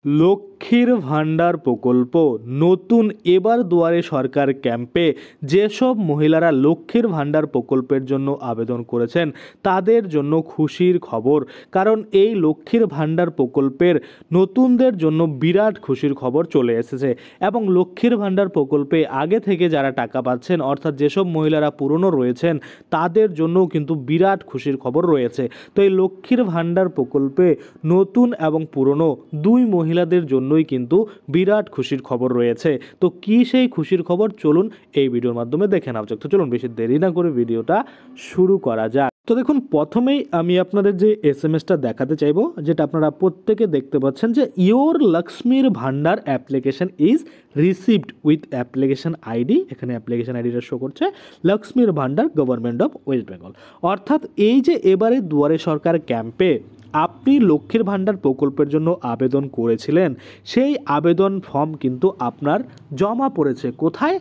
লক্ষ্মীর ভাণ্ডার প্রকল্প নতুন এবার দুয়ারে সরকার ক্যাম্পে যেসব মহিলারা লক্ষ্মীর ভাণ্ডার প্রকল্পের জন্য আবেদন করেছেন তাদের জন্য খুশির খবর। কারণ এই লক্ষ্মীর ভাণ্ডার প্রকল্পের নতুনদের জন্য বিরাট খুশির খবর চলে এসেছে এবং লক্ষ্মীর ভাণ্ডার প্রকল্পে আগে থেকে যারা টাকা পাচ্ছেন অর্থাৎ যেসব মহিলারা পুরনো রয়েছেন তাদের জন্যও কিন্তু বিরাট খুশির খবর রয়েছে। তো এই লক্ষ্মীর ভাণ্ডার প্রকল্পে নতুন এবং পুরনো দুই মহিলাদের জন্যই কিন্তু বিরাট খুশির খবর রয়েছে। তো কি সেই খুশির খবর চলুন এই ভিডিওর মাধ্যমে দেখে নেওয়া যাক। তো চলুন বেশি দেরি না করে ভিডিওটা শুরু করা যাক। তো দেখুন, প্রথমেই আমি আপনাদের যে এসএমএসটা দেখাতে চাইবো, যেটা আপনারা প্রত্যেকে দেখতে পাচ্ছেন যে ইয়োর লক্ষ্মীর ভাণ্ডার application is received with application ID. এখানে অ্যাপ্লিকেশন আইডিটা শো করছে লক্ষ্মীর ভাণ্ডার গভর্নমেন্ট অফ ওয়েস্ট বেঙ্গল। অর্থাৎ এই যে এবারে দুয়ারে সরকার ক্যাম্পে আপনি লক্ষ্মীর ভাণ্ডার প্রকল্পের জন্য আবেদন করেছিলেন, সেই আবেদন ফর্ম কিন্তু আপনার জমা পড়েছে কোথায়?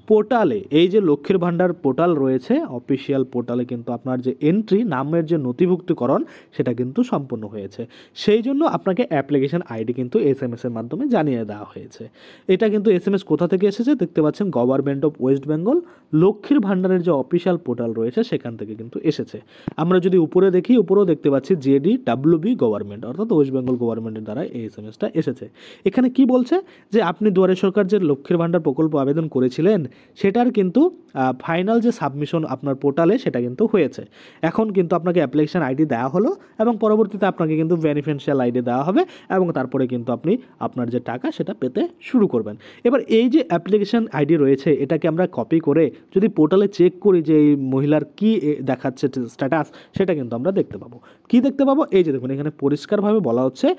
পোর্টালে। এই যে লক্ষ্মীর ভাণ্ডার পোর্টাল রয়েছে, অফিসিয়াল পোর্টালে কিন্তু আপনার যে এন্ট্রি, নামের যে নথিভুক্তিকরণ সেটা কিন্তু সম্পূর্ণ হয়েছে। সেই জন্য আপনাকে অ্যাপ্লিকেশন আইডি কিন্তু এসএমএসের মাধ্যমে জানিয়ে দেওয়া হয়েছে। এটা কিন্তু এসএমএস কোথা থেকে এসেছে দেখতে পাচ্ছেন, গভর্নমেন্ট অফ ওয়েস্ট বেঙ্গল লক্ষ্মীর ভাণ্ডারের যে অফিসিয়াল পোর্টাল রয়েছে সেখান থেকে কিন্তু এসেছে। আমরা যদি উপরে দেখি, উপরেও দেখতে পাচ্ছি JDWB গভর্নমেন্ট, অর্থাৎ ওয়েস্ট বেঙ্গল গভর্নমেন্টের দ্বারা এই এসএমএসটা এসেছে। এখানে কি বলছে যে আপনি দুয়ারে সরকার যে লক্ষ্মীর ভাণ্ডার প্রকল্প আবেদন করেছিলেন সেটার কিন্তু ফাইনাল যে সাবমিশন আপনার পোর্টালে সেটা কিন্তু হয়েছে। এখন কিন্তু আপনাকে অ্যাপ্লিকেশন আইডি দেওয়া হলো এবং পরবর্তীতে আপনাকে কিন্তু বেনিফিশিয়াল আইডি দেওয়া হবে এবং তারপরে কিন্তু আপনি আপনার যে টাকা সেটা পেতে শুরু করবেন। এবার এই যে অ্যাপ্লিকেশন আইডি রয়েছে এটাকে আমরা কপি করে যদি পোর্টালে চেক করি যে এই মহিলার কি দেখাচ্ছে স্ট্যাটাস, সেটা কিন্তু আমরা দেখতে পাবো। কি দেখতে পাবো? এই যে দেখুন, এখানে পরিষ্কারভাবে বলা হচ্ছে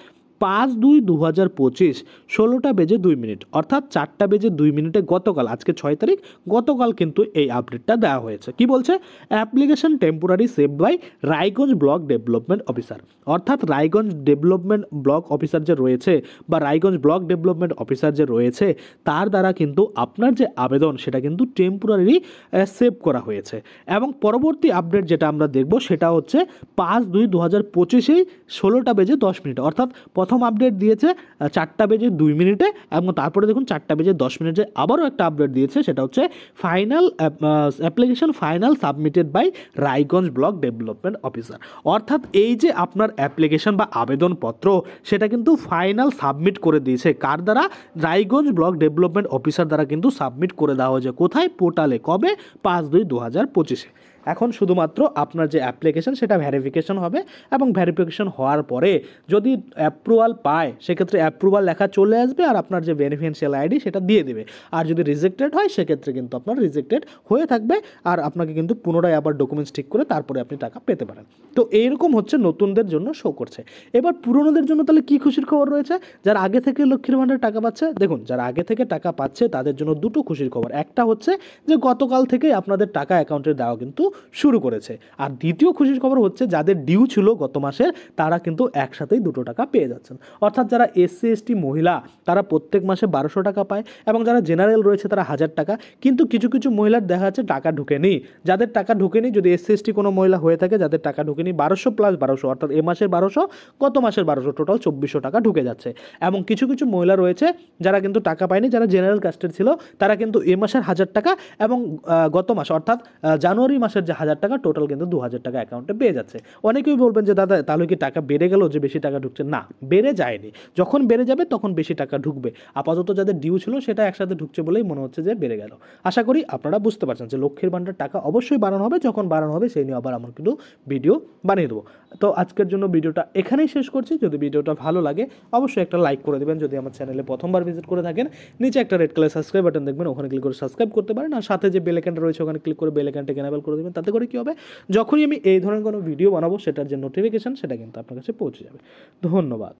5/2/2025 16:02 অর্থাৎ 4:02 গতকাল, আজকে 6 তারিখ, গতকাল কিন্তু এই আপডেটটা দেওয়া হয়েছে। কি বলছে? Application temporary save by Raiganj block development officer. অর্থাৎ রায়গঞ্জ ডেভেলপমেন্ট ব্লক অফিসার যে রয়েছে বা রায়গঞ্জ ব্লক ডেভেলপমেন্ট অফিসার যে রয়েছে তার দ্বারা কিন্তু আপনার যে আবেদন সেটা কিন্তু টেম্পোরারি সেভ করা হয়েছে। এবং পরবর্তী আপডেট যেটা আমরা দেখব সেটা হচ্ছে 5/2/2025 16:10 অর্থাৎ প্রথম আপডেট দিয়েছে 4:02 এবং তারপরে দেখুন 4:10 আবারও একটা আপডেট দিয়েছে, সেটা হচ্ছে final application final submitted by Raiganj block development officer. অর্থাৎ এই যে আপনার অ্যাপ্লিকেশন বা আবেদনপত্র সেটা কিন্তু ফাইনাল সাবমিট করে দিয়েছে কার দ্বারা? রায়গঞ্জ ব্লক ডেভেলপমেন্ট অফিসার দ্বারা কিন্তু সাবমিট করে দেওয়া হয়েছে। কোথায়? পোর্টালে। কবে? 5/2/2025। এখন শুধুমাত্র আপনার যে অ্যাপ্লিকেশন সেটা ভেরিফিকেশন হবে এবং ভেরিফিকেশন হওয়ার পরে যদি অ্যাপ্রুভাল পায় সেক্ষেত্রে অ্যাপ্রুভাল লেখা চলে আসবে আর আপনার যে বেনিফিশিয়াল আইডি সেটা দিয়ে দেবে। আর যদি রিজেক্টেড হয় সেক্ষেত্রে কিন্তু আপনার রিজেক্টেড হয়ে থাকবে আর আপনাকে কিন্তু পুনরায় আবার ডকুমেন্টস ঠিক করে তারপরে আপনি টাকা পেতে পারেন। তো এইরকম হচ্ছে নতুনদের জন্য শো করছে। এবার পুরনোদের জন্য তাহলে কী খুশির খবর রয়েছে? যারা আগে থেকে লক্ষ্মীর ভাণ্ডার টাকা পাচ্ছে, দেখুন যারা আগে থেকে টাকা পাচ্ছে তাদের জন্য দুটো খুশির খবর। একটা হচ্ছে যে গতকাল থেকেই আপনাদের টাকা অ্যাকাউন্টে দেওয়া কিন্তু শুরু করেছে। আর দ্বিতীয় খুশির খবর হচ্ছে যাদের ডিউ ছিল গত মাসের তারা কিন্তু একসাথেই দুটো টাকা পেয়ে যাচ্ছেন। অর্থাৎ যারা SC/ST মহিলা তারা প্রত্যেক মাসে 1200 টাকা পায় এবং যারা জেনারেল রয়েছে তারা 1000 টাকা। কিন্তু কিছু কিছু মহিলার দেখা যাচ্ছে টাকা ঢুকেনি। যাদের টাকা ঢুকেনি, যদি SC/ST কোনো মহিলা হয়ে থাকে যাদের টাকা ঢুকেনি, 1200 + 1200 অর্থাৎ এ মাসের 1200 গত মাসের 1200 টোটাল 2400 টাকা ঢুকে যাচ্ছে। এবং কিছু কিছু মহিলা রয়েছে যারা কিন্তু টাকা পায়নি, যারা জেনারেল কাস্টের ছিল তারা কিন্তু এ মাসের 1000 টাকা এবং গত মাস অর্থাৎ জানুয়ারি মাসের যে 1000 টাকা টোটাল কিন্তু 2000 টাকা অ্যাকাউন্টে পেয়ে যাচ্ছে। অনেকেই বলবেন যে দাদা তাহলে কি টাকা বেড়ে গেল যে বেশি টাকা ঢুকছে? না, বেড়ে যায়নি। যখন বেড়ে যাবে তখন বেশি টাকা ঢুকবে। আপাতত যাদের ডিউ ছিল সেটা একসাথে ঢুকছে বলেই মনে হচ্ছে যে বেড়ে গেল। আশা করি আপনারা বুঝতে পারছেন যে লক্ষ্মীর ভাণ্ডার টাকা অবশ্যই বাড়ানো হবে। যখন বাড়ানো হবে সেই নিয়ে আবার আমার কিন্তু ভিডিও বানিয়ে দেবো। তো আজকের জন্য ভিডিওটা এখানেই শেষ করছি। যদি ভিডিওটা ভালো লাগে অবশ্যই একটা লাইক করে দেবেন। যদি আমার চ্যানেলে প্রথমবার ভিজিট করে থাকেন নিচে একটা রেড কালার সাবস্ক্রাইব বাটন দেখবেন, ওখানে ক্লিক করে সাবস্ক্রাইব করতে পারেন। আর সাথে যে বেল আইকনটা রয়েছে ওখানে ক্লিক করে বেল আইকনটাকে এনেবল করে দেবেন। তাতে করে কী হবে, যখনই আমি এই ধরনের কোনো ভিডিও বানাবো সেটার যে নোটিফিকেশান সেটা কিন্তু আপনার কাছে পৌঁছে যাবে। ধন্যবাদ।